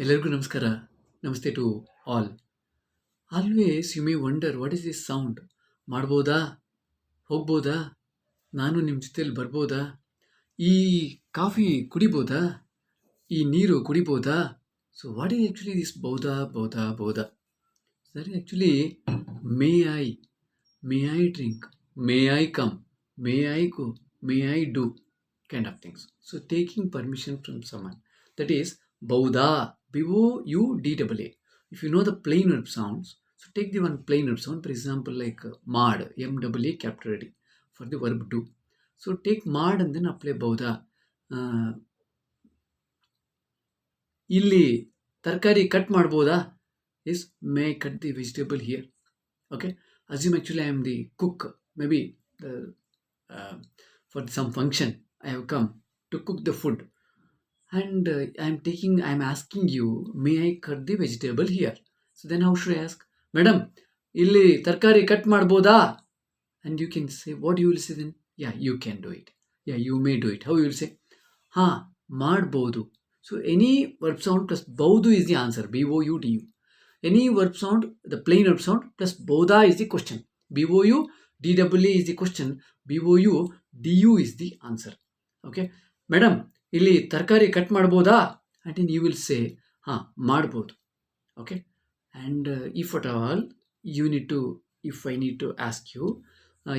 ಎಲ್ಲರಿಗೂ ನಮಸ್ಕಾರ. Namaste to all. Always you may wonder what is this sound. ಮಾಡ್ಬೋದಾ? ಹೋಗ್ಬೋದಾ? ನಾನು ನಿಮ್ಮ ಜೊತೆಲಿ ಬರ್ಬೋದಾ? ಈ ಕಾಫಿ ಕುಡಿಬೋದಾ? ಈ ನೀರು ಕುಡಿಬೋದಾ? So what is actually this ಬಹುದಾ? ಸರಿ, actually may I drink, may I come, may I go, may I do kind of things. So taking permission from someone, that is Bauda, Bouda. If you know the plain verb sounds, so take the one plain verb sound, for example, like mad, MAA capital D for the verb do. So take mad and then apply Bauda. Illi tarkari cut ಮಾಡ್ಬೋದಾ is may cut the vegetable here. Okay, assume actually I am the cook, maybe the for some function I have come to cook the food, and I am asking you, may I cut the vegetable here? So then how should I ask? Madam, illi tarkari cut ಮಾಡ್ಬೋದಾ? And you can say, what you will say then? Yeah, you can do it. Yeah, you may do it. How you will say? Ha, ಮಾಡ್ಬೋದು. So any verb sound plus ಬಹುದು is the answer. Boudu. Any verb sound, the plain verb sound plus boda is the question. Boudaa is the question. Boudu is the answer. Okay, madam, ಇಲ್ಲಿ ತರಕಾರಿ cut ಮಾಡ್ಬೋದಾ? And then you will say, ಮಾಡ್ಬೋದು. Okay, and if at all you need to, if I need to ask you,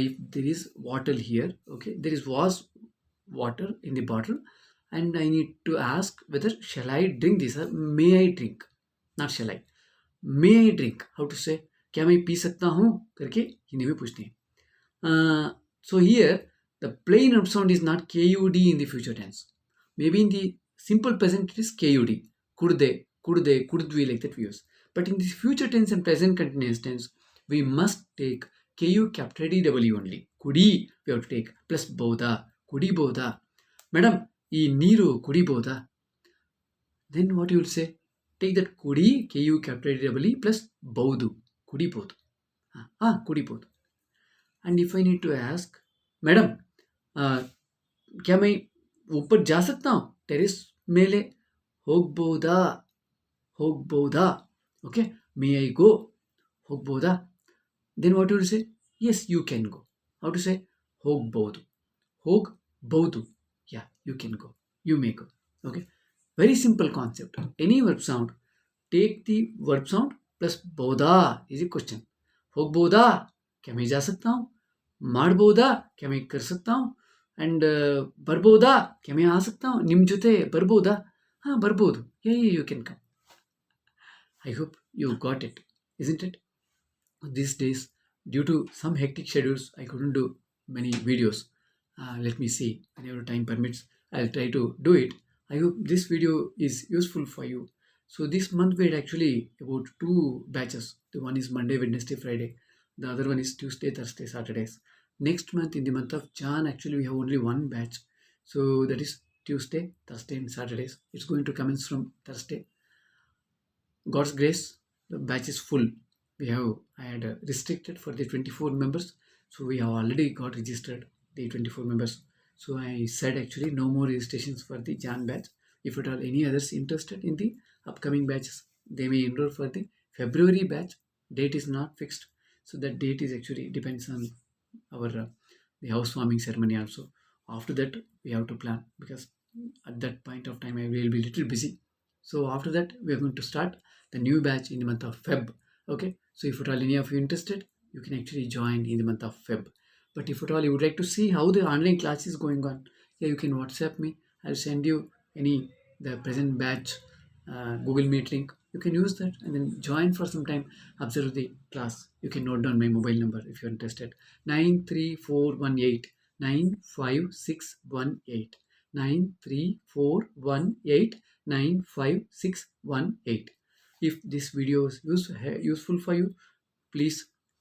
if there is water here, okay, there was water in the bottle, and I need to ask whether shall I drink this or may I drink, not shall I. May I drink, how to say? क्या मैं P सकता हूँ करके हिंदी में पूछते हैं. So here the plain verb sound is not KUD in the future tense. Maybe in the simple present it is KUD. Kudde, kududvi, like that we use. But in the future tense and present continuous tense, we must take KU capital DW only. Kudi we have to take plus boda. Kudi boda. Madam, ಈ ನೀರು ಕುಡಿಬೋದಾ? Then what you will say? Take that kudi, KU capital DW plus ಬಹುದು, ಕುಡಿಬೋದು. ಕುಡಿಬೋದು. And if I need to ask, madam, क्या मैं ऊपर जा सकता हूँ? टेरेस ಮೇಲೆ ಹೋಗ್ಬೋದಾ? Okay, may I go? ಹೋಗ್ಬೋದಾ? Then what you will say? Yes, you can go. How to say? ಹೋಗ್ಬೋದು. Yeah, you can go. You may go. Okay, very simple concept. Any verb sound, take the verb sound plus boda is a question. ಹೋಗ್ಬೋದಾ? क्या मैं जा सकता हूँ? ಮಾಡ್ಬೋದಾ? क्या मैं कर सकता हूँ? And ಬರ್ಬೋದಾ? क्या मैं आ सकता हूँ? ನಿಮ್ಮ ಜೊತೆ ಬರ್ಬೋದಾ? ಬರ್ಬೋದು. Yeah, you can come. I hope you got it, isn't it? These days, due to some hectic schedules, I couldn't do many videos. Let me see, whenever time permits, I'll try to do it. I hope this video is useful for you. So this month we had actually about 2 batches. The one is Monday, Wednesday, Friday. The other one is Tuesday, Thursday, Saturdays. Next month, in the month of Jan, actually we have only one batch. So that is Tuesday, Thursday and Saturdays. It's going to commence from Thursday. God's grace, the batch is full. I had restricted for the 24 members. So we have already got registered the 24 members. So I said actually no more registrations for the Jan batch. If at all any others interested in the upcoming batches, they may enroll for the February batch. Date is not fixed. So that date is actually depends on our the housewarming ceremony also. After that we have to plan, because at that point of time I will be little busy. So after that we are going to start the new batch in the month of Feb. Okay, so if at all any of you interested, you can actually join in the month of Feb. But if at all you would like to see how the online class is going on, yeah, you can WhatsApp me. I'll send you the present batch Google Meet link. You can use that and then join for some time, observe the class. You can note down my mobile number if you're interested. 93418 95618 93418 95618. If this video is useful for you, please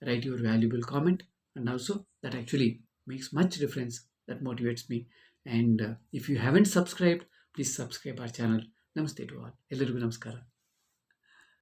write your valuable comment, and also that actually makes much difference. That motivates me. And if you haven't subscribed, please subscribe our channel. Namaste to all. ಎಲ್ಲರಿಗೂ ನಮಸ್ಕಾರ.